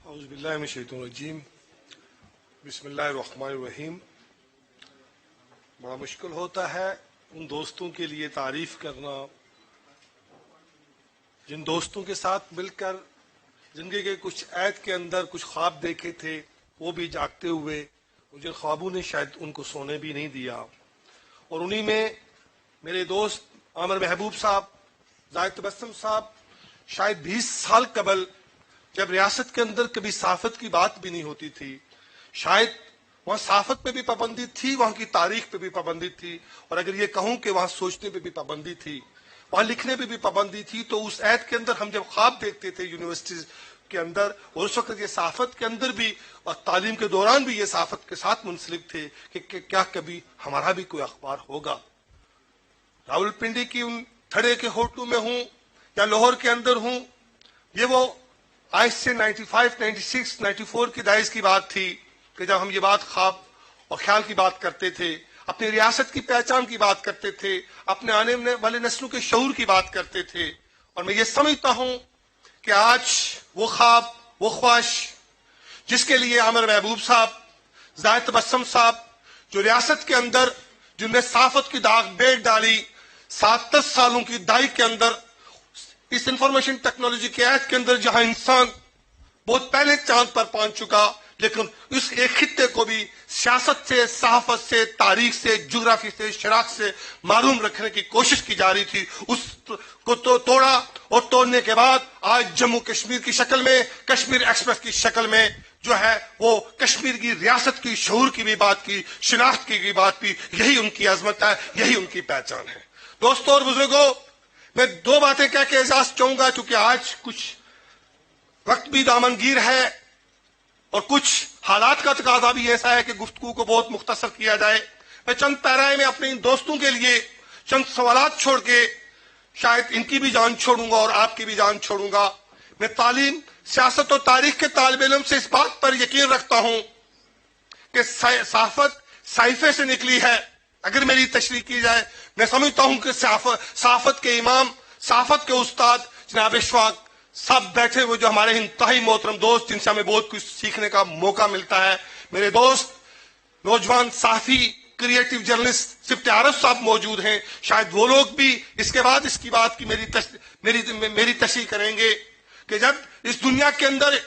اعوذ باللہ من الشیطان الرجیم بسم اللہ الرحمن الرحیم۔ بڑا مشکل ہوتا ہے ان دوستوں کے لیے تعریف کرنا جن دوستوں کے ساتھ مل کر زندگی کے کچھ عہد کے اندر کچھ خواب دیکھے تھے، وہ بھی جاگتے ہوئے جن خوابوں نے شاید ان کو سونے بھی نہیں دیا۔ اور انہی میں میرے دوست عامر محبوب صاحب، زاہد تبسم صاحب، شاید 20 سال قبل جب ریاست کے اندر کبھی صحافت کی بات بھی نہیں ہوتی تھی، شاید وہاں صحافت پہ بھی پابندی تھی، وہاں کی تاریخ پہ بھی پابندی تھی، اور اگر یہ کہوں کہ وہاں سوچنے پہ بھی پابندی تھی، وہاں لکھنے پہ بھی پابندی تھی، تو اس عہد کے اندر ہم جب خواب دیکھتے تھے یونیورسٹیز کے اندر، اور اس وقت یہ صحافت کے اندر بھی اور تعلیم کے دوران بھی یہ صحافت کے ساتھ منسلک تھے کہ کیا کبھی ہمارا بھی کوئی اخبار ہوگا۔ راول پنڈی کی ان تھڑے کے ہوٹلوں میں ہوں یا لاہور کے اندر ہوں، یہ وہ آج سے 95, 96, 94 کی دہائش کی بات تھی کہ جب ہم یہ بات خواب اور خیال کی بات کرتے تھے، اپنی ریاست کی پہچان کی بات کرتے تھے، اپنے آنے والے نسلوں کے شعور کی بات کرتے تھے۔ اور میں یہ سمجھتا ہوں کہ آج وہ خواب، وہ خواہش جس کے لیے عامر محبوب صاحب، زاہد تبسم صاحب، جو ریاست کے اندر جن نے صحافت کی داغ بیٹ ڈالی 7-10 سالوں کی دہائی کے اندر، اس انفارمیشن ٹیکنالوجی کے عہد کے اندر جہاں انسان بہت پہلے چاند پر پہنچ چکا، لیکن اس ایک خطے کو بھی سیاست سے، صحافت سے، تاریخ سے، جغرافی سے، شناخت سے معروم رکھنے کی کوشش کی جا رہی تھی، اس کو توڑا، اور توڑنے کے بعد آج جموں کشمیر کی شکل میں، کشمیر ایکسپریس کی شکل میں جو ہے وہ کشمیر کی ریاست کی شعور کی بھی بات کی، شناخت کی بھی بات کی، یہی ان کی عظمت ہے، یہی ان کی پہچان ہے۔ دوستوں اور بزرگوں، میں 2 باتیں کہہ کے اجازت چاہوں گا، کیونکہ آج کچھ وقت بھی دامنگیر ہے اور کچھ حالات کا تقاضا بھی ایسا ہے کہ گفتگو کو بہت مختصر کیا جائے۔ میں چند پیرائے میں اپنے ان دوستوں کے لیے چند سوالات چھوڑ کے شاید ان کی بھی جان چھوڑوں گا اور آپ کی بھی جان چھوڑوں گا۔ میں تعلیم، سیاست اور تاریخ کے طالب علم سے اس بات پر یقین رکھتا ہوں کہ صحافت صحیفے سے نکلی ہے۔ اگر میری تشریح کی جائے، میں سمجھتا ہوں کہ صحافت کے امام، صحافت کے استاد جناب اشفاق سب بیٹھے ہوئے جو ہمارے انتہائی محترم دوست، جن سے ہمیں بہت کچھ سیکھنے کا موقع ملتا ہے۔ میرے دوست نوجوان صحافی، کریٹو جرنلسٹ صفت عارف صاحب موجود ہیں، شاید وہ لوگ بھی اس کے بعد اس کی بات کی میری تشریح کریں گے کہ جب اس دنیا کے اندر،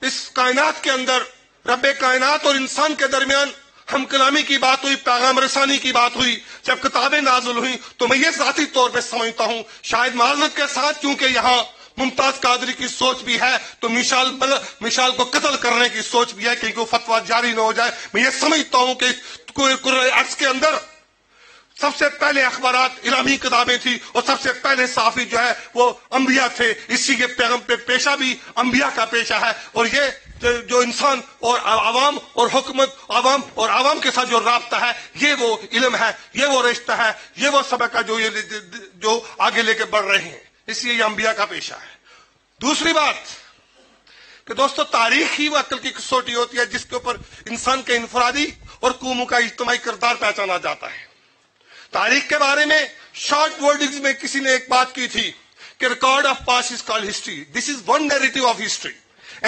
اس کائنات کے اندر رب کائنات اور انسان کے درمیان ہم کلامی کی بات ہوئی، پیغام رسانی کی بات ہوئی، جب کتابیں نازل ہوئیں، تو میں یہ ذاتی طور پہ سمجھتا ہوں، شاید معذرت کے ساتھ کیونکہ یہاں ممتاز قادری کی سوچ بھی ہے، تو مشال کو قتل کرنے کی سوچ بھی ہے کیونکہ وہ فتویٰ جاری نہ ہو جائے۔ میں یہ سمجھتا ہوں کہ قرآن عرض کے اندر سب سے پہلے اخبارات الہامی کتابیں تھی، اور سب سے پہلے صحافی جو ہے وہ انبیاء تھے، اسی کے پیغام پہ پیشہ بھی انبیاء کا پیشہ ہے۔ اور یہ جو انسان اور عوام اور حکومت، عوام اور عوام کے ساتھ جو رابطہ ہے، یہ وہ علم ہے، یہ وہ رشتہ ہے، یہ وہ سبق ہے جو آگے لے کے بڑھ رہے ہیں، اس لیے یہ انبیاء کا پیشہ ہے۔ دوسری بات کہ دوستو، تاریخ ہی وہ عقل کی کسوٹی ہوتی ہے جس کے اوپر انسان کے انفرادی اور قوموں کا اجتماعی کردار پہچانا جاتا ہے۔ تاریخ کے بارے میں شارٹ ورڈنگز میں کسی نے ایک بات کی تھی کہ record of past is called history, this is one narrative of history,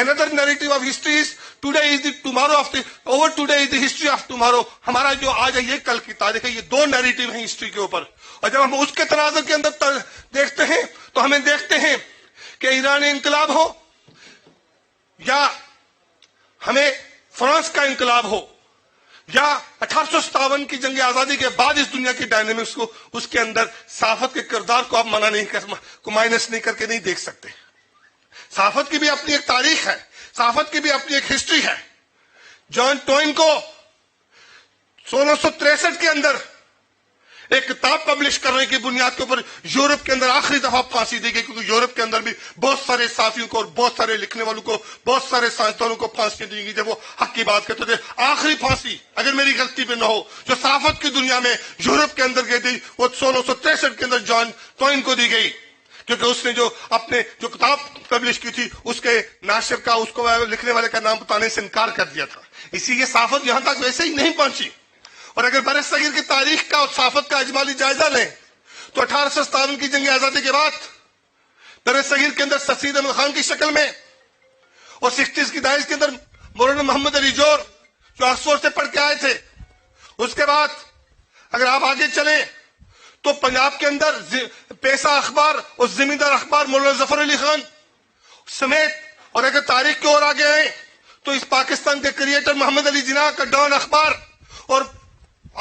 another narrative of history is today is the tomorrow of the over today is the history of tomorrow۔ ہمارا جو آج ہے یہ کل کی تاریخ ہے، یہ 2 نیریٹو ہیں ہسٹری کے اوپر۔ اور جب ہم اس کے تناظر کے اندر دیکھتے ہیں تو ہمیں دیکھتے ہیں کہ ایران انقلاب ہو یا ہمیں فرانس کا انقلاب ہو یا 1857 کی جنگ آزادی کے بعد اس دنیا کی ڈائنامکس کو، اس کے اندر صحافت کے کردار کو آپ مائنس نہیں کر کے نہیں دیکھ سکتے۔ صحافت کی بھی اپنی ایک تاریخ ہے، صحافت کی بھی اپنی ایک ہسٹری ہے۔ جان ٹوئن کو 1663 کے اندر ایک کتاب پبلش کرنے کی بنیاد کے اوپر یورپ کے اندر آخری دفعہ پھانسی دی گئی، کیونکہ یورپ کے اندر بھی بہت سارے صحافیوں کو اور بہت سارے لکھنے والوں کو، بہت سارے سائنسدانوں کو پھانسی دی گئی جب وہ حق کی بات کرتے تھے۔ آخری پھانسی اگر میری غلطی پہ نہ ہو جو صحافت کی دنیا میں یورپ کے اندر گئی وہ 1663 کے اندر جان ٹوئن کو دی گئی، کیونکہ اس نے جو اپنے جو کتاب پبلش کی تھی اس کے ناشر کا، اس کو لکھنے والے کا نام بتانے سے انکار کر دیا تھا۔ اسی لیے صحافت یہاں تک ویسے ہی نہیں پہنچی۔ اور اگر برِ صغیر کی تاریخ کا اور صحافت کا اجمالی جائزہ لیں تو 1857 کی جنگ آزادی کے بعد برِ صغیر کے اندر سید احمد خان کی شکل میں اور 60s کی دہائش کے اندر مولانا محمد علی جوہر جو آکسفورڈ سے پڑھ کے آئے تھے. اس کے بعد اگر آپ آگے چلیں تو پنجاب کے اندر پیسہ اخبار اور زمیندار اخبار مولانا ظفر علی خان سمیت، اور اگر تاریخ کی اور آگے آئیں تو اس پاکستان کے کریٹر محمد علی جناح کا ڈان اخبار، اور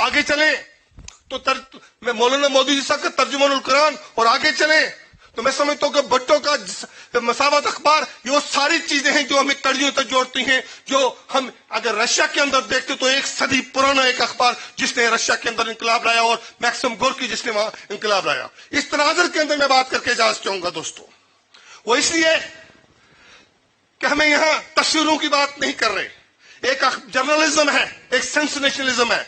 آگے چلیں تو میں مولانا مودودی صاحب کا ترجمان القرآن، اور آگے چلیں تو میں سمجھتا ہوں کہ بھٹو کا مساوات اخبار، یہ وہ ساری چیزیں ہیں جو ہمیں کڑیوں تک جوڑتی ہیں. جو ہم اگر رشیا کے اندر دیکھتے تو 1 صدی پرانا ایک اخبار جس نے رشیا کے اندر انقلاب لایا، اور میکسم گورکی جس نے وہاں انقلاب لایا. اس تناظر کے اندر میں بات کر کے اجازت چاہوں گا دوستوں، وہ اس لیے کہ ہمیں یہاں تصویروں کی بات نہیں کر رہے. ایک جرنلزم ہے، ایک سینسنیشنلزم ہے،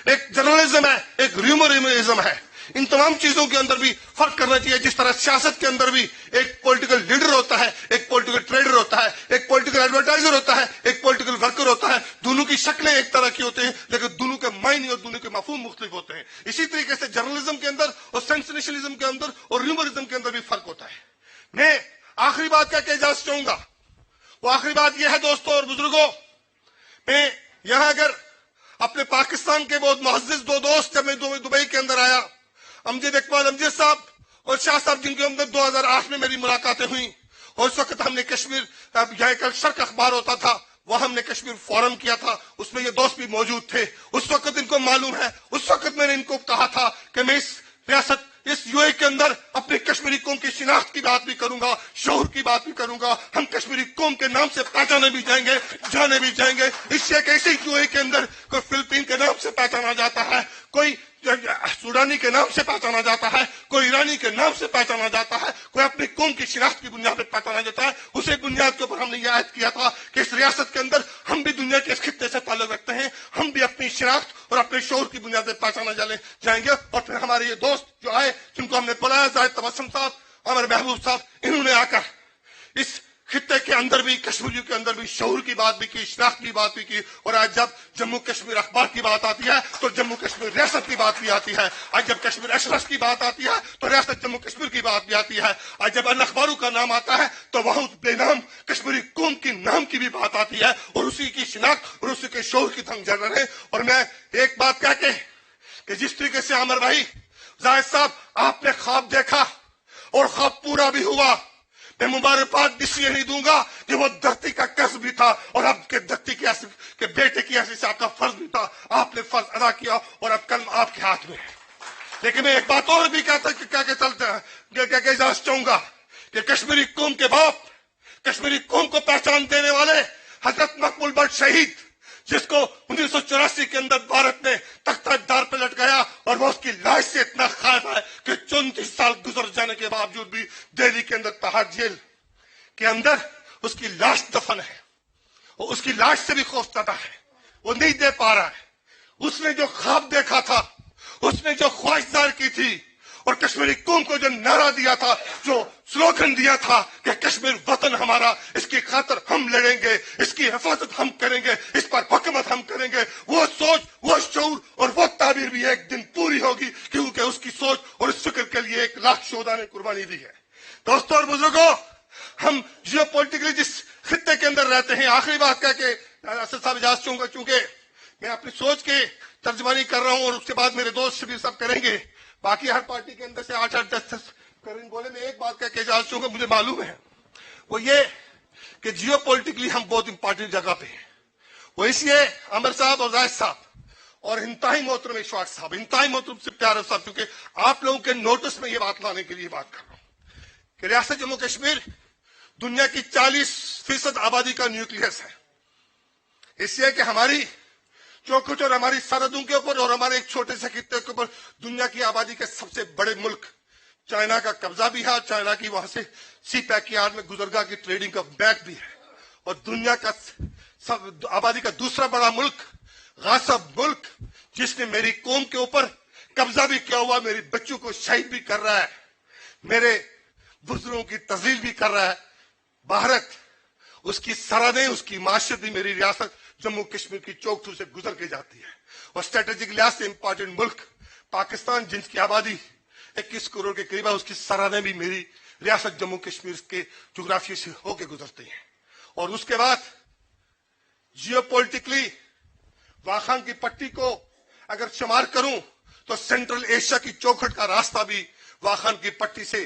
ایک جرنلزم ہے، ایک ریومرزم ہے. ان تمام چیزوں کے اندر بھی فرق کرنا چاہیے. جس طرح سیاست کے اندر بھی ایک پولیٹیکل لیڈر ہوتا ہے، ایک پولیٹیکل ٹریڈر ہوتا ہے، ایک پولیٹیکل ایڈورٹائزر ہوتا ہے، ایک پولیٹیکل ورکر ہوتا ہے. دونوں کی شکلیں ایک طرح کی ہوتے ہیں لیکن دونوں کے معنی اور دونوں کے مفہوم مختلف ہوتے ہیں. اسی طریقے سے جرنلزم کے اندر اور سینسنیشنلزم کے اندر اور ریومرزم کے اندر بھی فرق ہوتا ہے. میں آخری بات کہہ کے اجازت چاہوں گا. وہ آخری بات یہ ہے دوستوں اور بزرگوں، میں یہاں اگر اپنے پاکستان کے بہت معزز 2 دوست، جب میں دبئی کے اندر آیا، امجد اقبال امجد صاحب اور شاہ صاحب، جن کے اندر 2008 میں میری ملاقاتیں ہوئیں، اور اس وقت ہم نے کشمیر، یہاں کل شرق اخبار ہوتا تھا، وہ ہم نے کشمیر فورم کیا تھا، اس میں یہ دوست بھی موجود تھے. اس وقت ان کو معلوم ہے، اس وقت میں نے ان کو کہا تھا کہ میں اس ریاست، اس یو اے کے اندر اپنی کشمیری قوم کی شناخت کی بات بھی کروں گا، شعور کی بات بھی کروں گا. ہم کشمیری قوم کے نام سے پہچانے بھی جائیں گے، جانے بھی جائیں گے. اس سے ایک ایسے یو اے کے اندر کوئی فلپین کے نام سے پہچانا جاتا ہے، کوئی سوڈانی کے نام سے پہچانا جاتا ہے، کوئی ایرانی کے نام سے پہچانا جاتا ہے، کوئی اپنی قوم کی شناخت کی بنیاد پر پہچانا جاتا ہے. اسی بنیاد کے اوپر ہم نے یہ عہد کیا تھا کہ اس ریاست کے اندر ہم بھی دنیا کے اس خطے سے تعلق رکھتے ہیں، ہم بھی اپنی شناخت اور اپنے شعور کی بنیاد پر پہچانا جائیں گے. اور پھر ہمارے یہ دوست جو آئے، جن کو ہم نے بلایا، زاہد تبسم صاحب، عمر محبوب صاحب، انہوں نے آ کر اس خطے کے اندر بھی، کشمیریوں کے اندر بھی شعور کی بات بھی کی، شناخت کی بات بھی کی. اور آج جب جموں کشمیر اخبار کی بات آتی ہے تو جموں کشمیر ریاست کی بات بھی آتی ہے. آج جب کشمیر ایکسپریس کی بات آتی ہے تو ریاست جموں کشمیر کی بات بھی آتی ہے. آج جب ان اخباروں کا نام آتا ہے تو وہاں بے نام کشمیری قوم کی نام کی بھی بات آتی ہے، اور اسی کی شناخت اور اسی کے شعور کی تھنگ جڑ رہے ہیں. اور میں ایک بات کہہ کے کہ جس طریقے سے عامر بھائی، زاہد صاحب، آپ نے خواب دیکھا اور خواب پورا بھی ہوا، میں مبارکباد اس لیے نہیں دوں گا کہ وہ دھرتی کا کسب بھی تھا، اور اب کے دھرتی کے بیٹے کی حیثیت سے آپ کا فرض بھی تھا. آپ نے فرض ادا کیا اور اب کلم آپ کے ہاتھ میں ہے. لیکن میں ایک بات اور بھی کہہ کے اجازت چاہوں گا کہ کشمیری قوم کے باپ، کشمیری قوم کو پہچان دینے والے حضرت مقبول بٹ شہید، جس کو 1984 کے اندر بھارت نے تختہ دار پہ لٹکایا، اور وہ اس کی لاش سے اتنا خائف ہے کہ 34 سال گزر جانے کے باوجود بھی دہلی کے اندر تہاڑ جیل کے اندر اس کی لاش دفن ہے، اور اس کی لاش سے بھی خوفزدہ ہے، وہ نہیں دے پا رہا ہے. اس نے جو خواب دیکھا تھا، اس نے جو خواہش ظاہر کی تھی، اور کشمیری قوم کو جو نعرہ دیا تھا، جو سلوگن دیا تھا کہ کشمیر وطن ہمارا، اس کی خاطر ہم لڑیں گے، اس کی حفاظت ہم کریں گے، اس پر حکومت ہم کریں گے، وہ سوچ، وہ شعور اور وہ تعبیر بھی ایک دن پوری ہوگی، کیونکہ اس کی سوچ اور اس فکر کے لیے 1 لاکھ شہداء نے قربانی دی ہے. دوستوں اور بزرگوں، ہم جیو پولیٹیکلی جس خطے کے اندر رہتے ہیں، آخری بات کہہ کے اسد صاحب اجازت چاہوں گا، چونکہ میں اپنی سوچ کے ترجمانی کر رہا ہوں اور اس کے بعد میرے دوست شبیر صاحب کریں گے. باقی ہر پارٹی کے اندر سے 8-8 10 کریں بولے. میں ایک بات کہہ کے اجازت چاہوں گا، مجھے معلوم ہے، وہ یہ کہ جیو پولیٹیکلی ہم بہت امپارٹنٹ جگہ پہ ہیں. وہ اس لیے عامر صاحب اور زاہد صاحب اور انتہائی محترم اشفاق صاحب، انتہائی محترم سے پیارے صاحب، کیونکہ آپ لوگوں کے نوٹس میں یہ بات لانے کے لیے بات کر رہا ہوں کہ ریاست جموں کشمیر دنیا کی 40% آبادی کا نیوکلیس ہے. اس لیے کہ ہماری جو کچھ اور ہماری سرحدوں کے اوپر اور ہمارے ایک چھوٹے سے خطے کے اوپر دنیا کی آبادی کے سب سے بڑے ملک چائنا کا قبضہ بھی ہے، چائنا کی وہاں سے سی پیک یارڈ میں گزرگاہ کی ٹریڈنگ کا بینک بھی ہے، اور دنیا کا آبادی کا دوسرا بڑا ملک، غاصب ملک، جس نے میری قوم کے اوپر قبضہ بھی کیا ہوا، میری بچوں کو شہید بھی کر رہا ہے، میرے بزرگوں کی تذلیل بھی کر رہا ہے، بھارت. اس کی سرحدیں، اس کی معاشرت بھی میری ریاست جموں کشمیر کی چوک سے گزر کے جاتی ہے. اور اسٹریٹجک لحاظ سے امپارٹنٹ ملک پاکستان، جن کی آبادی 21 کروڑ کے قریب ہے، اس کی سرحدیں بھی میری ریاست جموں کشمیر کے جغرافیے سے ہو کے گزرتی ہیں. اور اس کے بعد جیو پولیٹیکلی واخان کی پٹی کو اگر شمار کروں تو سینٹرل ایشیا کی چوکھٹ کا راستہ بھی واخان کی پٹی سے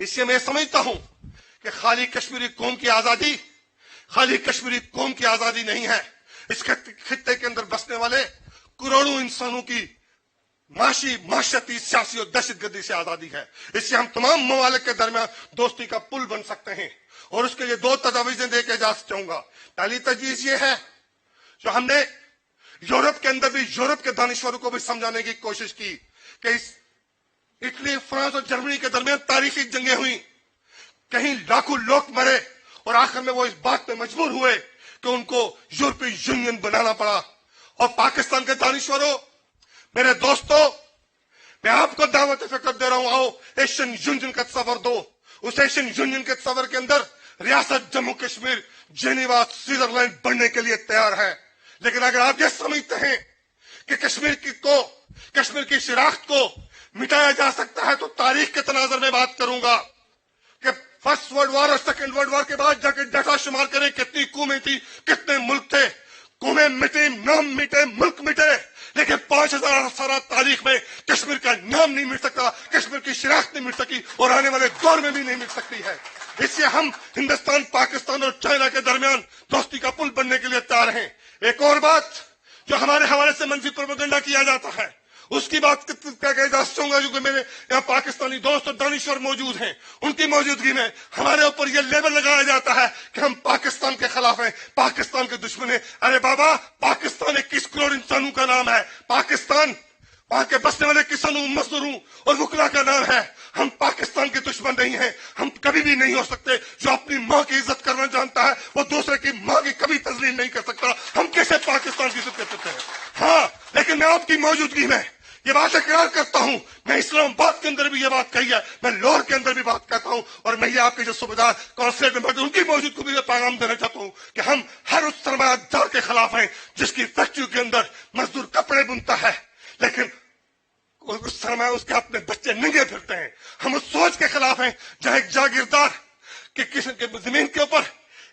اس سے میں سمجھتا ہوں کہ خالی کشمیری قوم کی آزادی نہیں ہے. اس خطے کے اندر بسنے والے کروڑوں انسانوں کی معاشرتی سیاسی اور دہشت گردی سے آزادی ہے. اس سے ہم تمام ممالک کے درمیان دوستی کا پل بن سکتے ہیں. اور اس کے لیے 2 تجاویزیں دے کے جا چاہوں گا. پہلی تجویز یہ ہے جو ہم نے یورپ کے اندر بھی یورپ کے دانشوروں کو بھی سمجھانے کی کوشش کی کہ اس اٹلی، فرانس اور جرمنی کے درمیان تاریخی جنگیں ہوئی، کہیں لاکھوں لوگ مرے اور آخر میں وہ اس بات پہ مجبور ہوئے کہ ان کو یورپی یونین بنانا پڑا. اور پاکستان کے دانشوروں، میرے دوستوں، میں آپ کو دعوت فکر دے رہا ہوں، آؤ ایشین یونین کا تصور دو. اس ایشین یونین کے تصور کے اندر ریاست جموں کشمیر جنیوا سوئٹزرلینڈ بننے کے لیے تیار ہے. لیکن اگر آپ یہ سمجھتے ہیں کہ کشمیر کی شناخت کو مٹایا جا سکتا ہے تو تاریخ کے تناظر میں بات کروں گا کہ فرسٹ ورلڈ وار اور سیکنڈ ورلڈ وار کے بعد جا کے ڈیٹا شمار کریں کتنی قومیں تھی، کتنے ملک تھے. قومیں مٹی، نام مٹے، ملک مٹے، لیکن 5000 سالہ تاریخ میں کشمیر کا نام نہیں مٹ سکتا، کشمیر کی شناخت نہیں مٹ سکی اور آنے والے دور میں بھی نہیں مٹ سکتی ہے. اس سے ہم ہندوستان، پاکستان اور چائنا کے درمیان دوستی کا پل بننے کے لیے تیار ہیں. ایک اور بات جو ہمارے حوالے سے منفی پروپیگنڈا کیا جاتا ہے، اس کی بات کہنا چاہوں گا، کیونکہ میرے یہاں پاکستانی دوست اور دانشور موجود ہیں. ان کی موجودگی میں ہمارے اوپر یہ لیبل لگایا جاتا ہے کہ ہم پاکستان کے خلاف ہیں، پاکستان کے دشمن ہیں. ارے بابا، پاکستان 21 کروڑ انسانوں کا نام ہے. پاکستان وہاں کے بسنے والے کسانوں، مزدوروں اور وکلا کا نام ہے. ہم پاکستان کے دشمن نہیں ہیں، ہم کبھی بھی نہیں ہو سکتے. جو اپنی ماں کی عزت کرنا جانتا ہے وہ دوسرے کی ماں کی کبھی تذلیل نہیں کر سکتا. ہم کیسے پاکستان کی عزت کر سکتے ہیں؟ ہاں، لیکن میں آپ کی موجودگی میں یہ بات اقرار کرتا ہوں. میں اسلام آباد کے اندر بھی یہ بات کہی ہے، میں لاہور کے اندر بھی بات کہتا ہوں، اور میں یہ آپ کے جو صوبیدار کونسلر میں بیٹھے ان کی موجودگی کو بھی یہ پیغام دینا چاہتا ہوں کہ ہم ہر اس سرمایہ دار کے خلاف ہیں جس کی فیکٹری کے اندر مزدور کپڑے بنتا ہے لیکن اس سرمایہ اس کے اپنے بچے ننگے پھرتے ہیں. ہم اس سوچ کے خلاف ہیں جہاں ایک جاگیردار کہ کسی کے زمین کے اوپر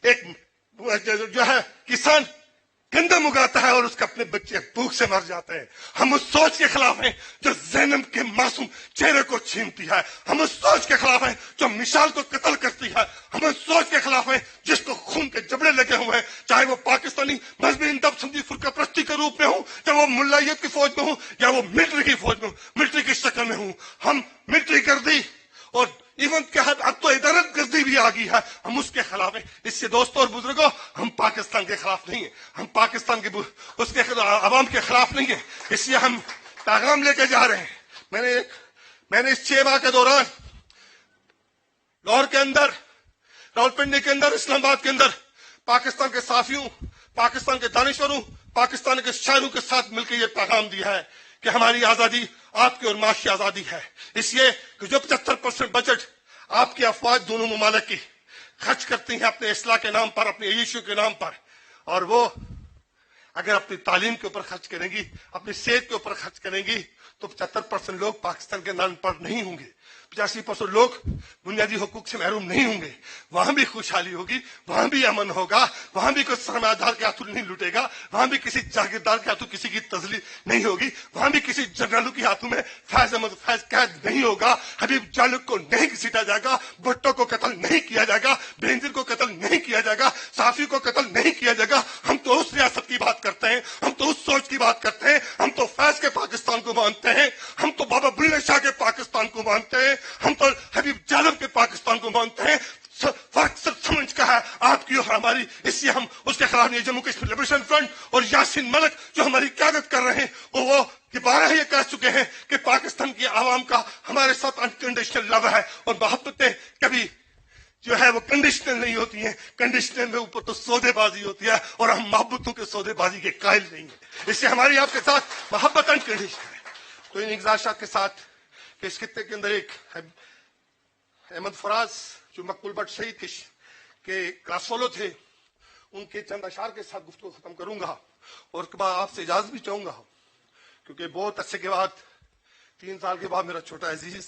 ایک جو ہے کسان گندم اگاتا ہے اور اس کے اپنے بچے بھوک سے مر جاتے ہیں. ہم اس سوچ کے خلاف ہیں جو زینب کے معصوم چہرے کو چھینتی ہے. ہم اس سوچ کے خلاف ہیں جو مشال کو قتل کرتی ہے. ہم اس سوچ کے خلاف ہیں جس کو خون کے جبڑے لگے ہوئے ہیں، چاہے وہ پاکستانی مذہبی انتب سمجھی فرقہ پرستی کے روپ میں ہوں، چاہے وہ ملائیت کی فوج میں ہوں یا وہ ملٹری کی فوج میں ہوں، ملٹری کی شکل میں ہوں. ہم ملٹری گردی اور ایون کہ اب تو ادارت گردی بھی آ گئی ہے، ہم اس کے خلاف ہیں. اس سے دوستوں اور بزرگوں، ہم پاکستان کے خلاف نہیں ہیں، ہم پاکستان کے اس کے عوام کے خلاف نہیں ہیں. اس لیے ہم پیغام لے کے جا رہے ہیں. میں نے اس 6 ماہ کے دوران لاہور کے اندر، راولپنڈی کے اندر، اسلام آباد کے اندر پاکستان کے صحافیوں، پاکستان کے دانشوروں، پاکستان کے شاعروں کے ساتھ مل کے یہ پیغام دیا ہے کہ ہماری آزادی آپ کی اور معاشی آزادی ہے. اس لیے کہ جو 75% بجٹ آپ کی افواج دونوں ممالک کی خرچ کرتی ہیں اپنے اصلاح کے نام پر، اپنے ایشو کے نام پر، اور وہ اگر اپنی تعلیم کے اوپر خرچ کریں گی، اپنی صحت کے اوپر خرچ کریں گی تو 75% لوگ پاکستان کے نام پر نہیں ہوں گے، 85% لوگ بنیادی حقوق سے محروم نہیں ہوں گے. وہاں بھی خوشحالی ہوگی، وہاں بھی امن ہوگا، وہاں بھی کوئی سرمایہ دار کے ہاتھوں نہیں لوٹے گا، وہاں بھی کسی جاگیردار کے ہاتھوں کسی کی تذلیل نہیں ہوگی، وہاں بھی کسی جنرلوں کے ہاتھوں میں فیض احمد فیض قید نہیں ہوگا، حبیب جالک کو نہیں گھسیٹا جائے گا، بھٹو کو قتل نہیں کیا جائے گا، بینظیر کو قتل نہیں کیا جائے گا، صحافی کو قتل نہیں کیا جائے گا. ہم تو اس ریاست کی بات کرتے ہیں، ہم تو اس سوچ کی بات کرتے ہیں، ہم تو فیض کے پاکستان کو مانتے ہیں، ہم تو بابا بلے شاہ کے پاکستان کو مانتے ہیں، ہم تو حبیب جالب کے پاکستان کو مانتے ہیں. فرق صرف سمجھ کا ہے آپ کی اور ہماری. اس لیے ہم اس کے خلاف نہیں. جموں کشمیر لبریشن فرنٹ اور یاسین ملک جو ہماری قیادت کر رہے ہیں وہ بارہ یہ کہہ چکے ہیں کہ پاکستان کی عوام کا ہمارے ساتھ انکنڈیشنل لو ہے، اور محبتیں کبھی جو ہے وہ کنڈیشنل نہیں ہوتی ہیں. کنڈیشنل میں اوپر تو سودے بازی ہوتی ہے اور ہم محبتوں کے سودے بازی کے قائل نہیں ہیں. اس سے ہماری آپ کے ساتھ محبت انکنڈیشنل ہے. تو ان گزارشات کے ساتھ کہ اس خطے کے اندر ایک احمد فراز جو مقبول بٹ شہید کے کلاس فالو تھے، ان کے چند اشعار کے ساتھ گفتگو ختم کروں گا، اور اس کے بعد آپ سے اجازت بھی چاہوں گا کیونکہ بہت عرصے کے بعد 3 سال کے بعد میرا چھوٹا عزیز